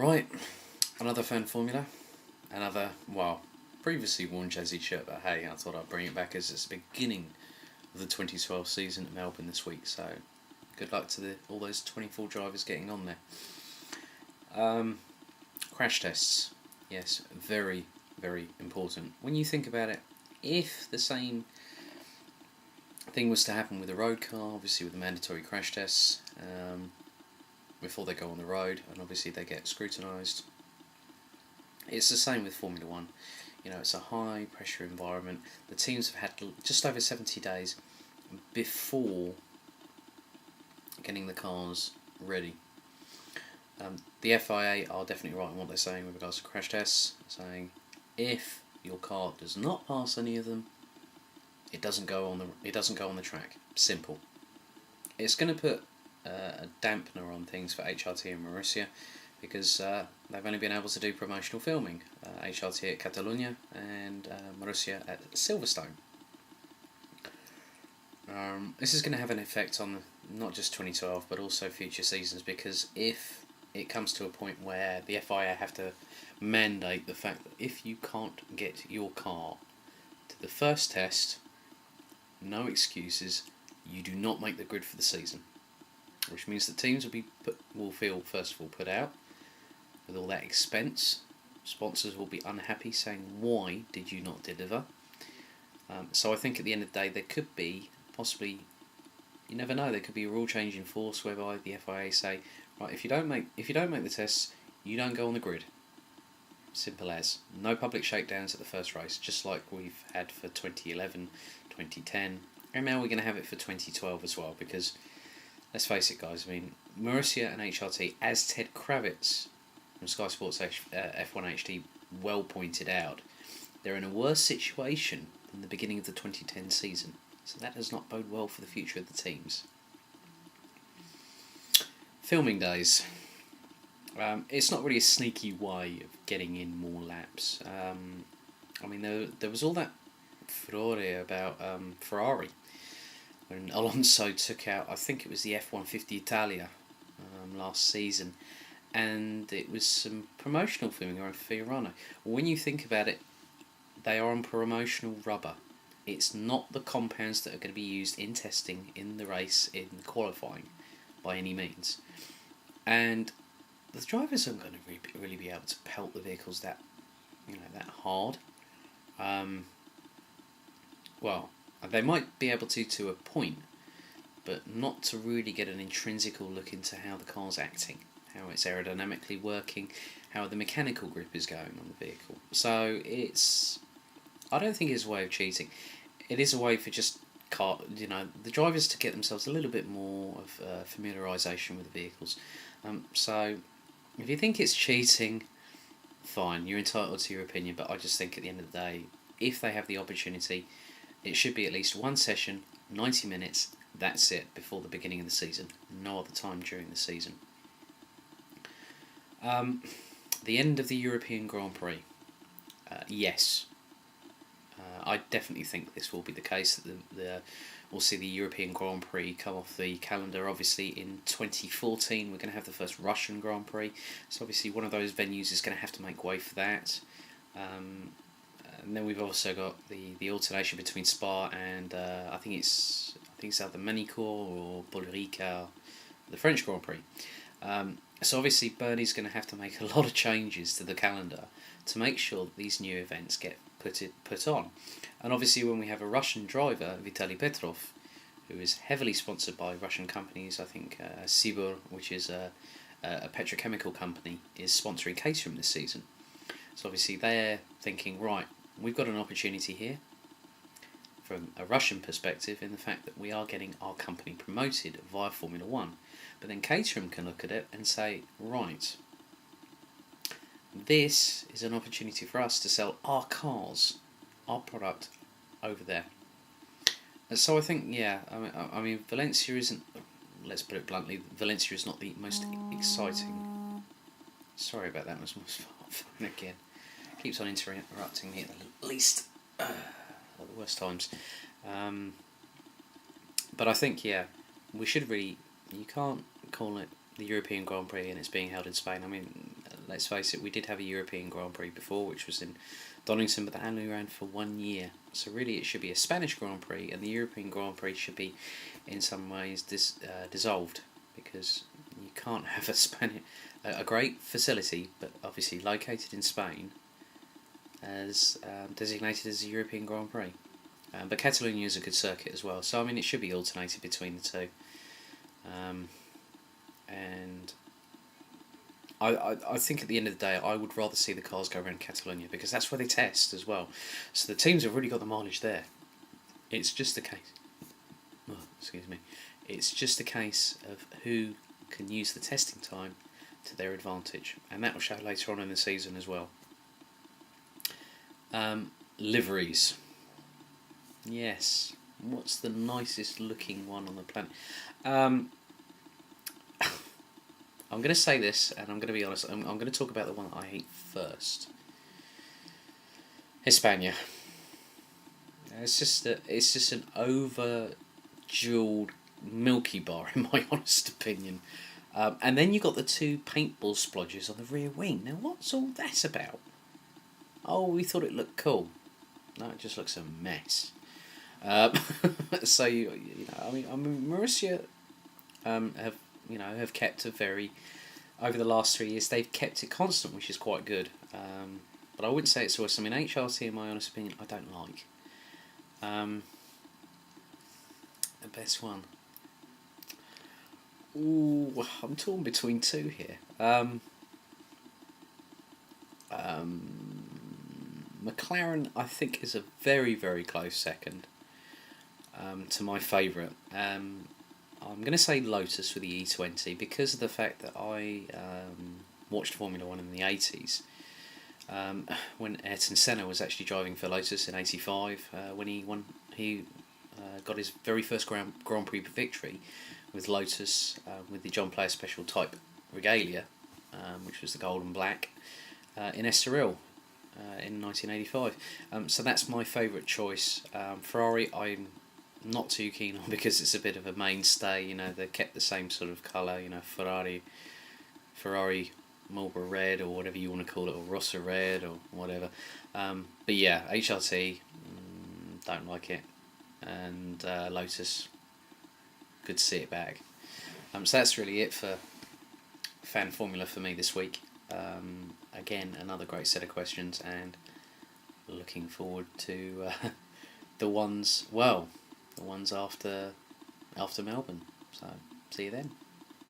Right, another FanFormula, another, well, previously worn Jazzy shirt, but hey, I thought I'd bring it back as it's the beginning of the 2012 season at Melbourne this week, so good luck to all those 24 drivers getting on there. Crash tests, yes, very, very important. When you think about it, if the same thing was to happen with a road car, obviously with the mandatory crash tests, before they go on the road, and obviously they get scrutinised. It's the same with Formula 1. You know, it's a high pressure environment. The teams have had just over 70 days before getting the cars ready. The FIA are definitely right in what they're saying with regards to crash tests, saying if your car does not pass any of them, it doesn't go on the track. Simple. It's going to put a dampener on things for HRT and Marussia because they've only been able to do promotional filming. HRT at Catalunya and Marussia at Silverstone. This is going to have an effect on not just 2012 but also future seasons, because if it comes to a point where the FIA have to mandate the fact that if you can't get your car to the first test, no excuses, you do not make the grid for the season. Which means that teams will feel first of all put out with all that expense. Sponsors will be unhappy, saying, why did you not deliver? So I think at the end of the day there could be possibly, you never know, there could be a rule change in force whereby the FIA say, right, if you don't make the tests, you don't go on the grid. Simple as. No public shakedowns at the first race, just like we've had for 2011, 2010, and now we're going to have it for 2012 as well, because let's face it, guys, I mean, Marussia and HRT, as Ted Kravitz from Sky Sports F1 HD well pointed out, they're in a worse situation than the beginning of the 2010 season. So that does not bode well for the future of the teams. Filming days. It's not really a sneaky way of getting in more laps. I mean, there was all that furore about Ferrari when Alonso took out, I think it was the F-150 Italia last season, and it was some promotional filming around Fiorano. When you think about it, they are on promotional rubber. It's not the compounds that are going to be used in testing, in the race, in qualifying, by any means. And the drivers aren't going to really be able to pelt the vehicles that hard. Well, they might be able to a point, but not to really get an intrinsical look into how the car's acting, how it's aerodynamically working, how the mechanical grip is going on the vehicle. So I don't think it's a way of cheating. It is a way for just the drivers to get themselves a little bit more of familiarisation with the vehicles. So if you think it's cheating, fine, you're entitled to your opinion, but I just think at the end of the day, if they have the opportunity, it should be at least one session, 90 minutes, that's it, before the beginning of the season. No other time during the season. The end of the European Grand Prix. Yes. I definitely think this will be the case. We'll see the European Grand Prix come off the calendar. Obviously, in 2014, we're going to have the first Russian Grand Prix. So obviously, one of those venues is going to have to make way for that. And then we've also got the alternation between Spa and I think it's either Manicourt or Paul-Ricard, the French Grand Prix. So obviously, Bernie's going to have to make a lot of changes to the calendar to make sure that these new events get put on. And obviously, when we have a Russian driver, Vitaly Petrov, who is heavily sponsored by Russian companies, I think Sibur, which is a petrochemical company, is sponsoring Caterham this season. So obviously they're thinking, right, we've got an opportunity here from a Russian perspective in the fact that we are getting our company promoted via Formula 1. But then Caterham can look at it and say, right, this is an opportunity for us to sell our cars, our product, over there. And so I think, yeah, I mean, Valencia isn't, let's put it bluntly, Valencia is not the most exciting. Sorry about that, was my phone again. Keeps on interrupting me at least at the worst times. But I think, yeah, we should really, you can't call it the European Grand Prix and it's being held in Spain. I mean, let's face it, we did have a European Grand Prix before, which was in Donington, but that only ran for 1 year. So really it should be a Spanish Grand Prix, and the European Grand Prix should be in some ways dissolved, because you can't have a great facility, but obviously located in Spain, as designated as a European Grand Prix. But Catalunya is a good circuit as well, so I mean it should be alternated between the two. And I think at the end of the day, I would rather see the cars go around Catalunya, because that's where they test as well. So the teams have really got the mileage there. It's just a case. Oh, excuse me. It's just a case of who can use the testing time to their advantage, and that will show later on in the season as well. Liveries. Yes. What's the nicest looking one on the planet? I'm going to say this, and I'm going to be honest. I'm going to talk about the one that I hate first. Hispania. It's just an over jewelled milky bar, in my honest opinion. And then you got the two paintball splodges on the rear wing. Now, what's all that about? Oh, we thought it looked cool. No, it just looks a mess. So you know, I mean, Marussia have kept a very, over the last 3 years, they've kept it constant, which is quite good. But I wouldn't say it's worse. I mean, HRT, in my honest opinion, I don't like. The best one. Ooh, I'm torn between two here. McLaren, I think, is a very, very close second to my favourite. I'm going to say Lotus for the E20, because of the fact that I watched Formula 1 in the 80s, when Ayrton Senna was actually driving for Lotus in '85, when he got his very first Grand Prix victory with Lotus, with the John Player Special Type Regalia, which was the gold and black, in Estoril in 1985. So that's my favourite choice. Ferrari, I'm not too keen on, because it's a bit of a mainstay. You know, they kept the same sort of colour. You know, Ferrari Marlboro Red, or whatever you want to call it, or Rossa Red, or whatever. But yeah, HRT, don't like it, and Lotus, good to see it back. So that's really it for FanFormula for me this week. Again, another great set of questions, and looking forward to the ones after Melbourne. So see you then.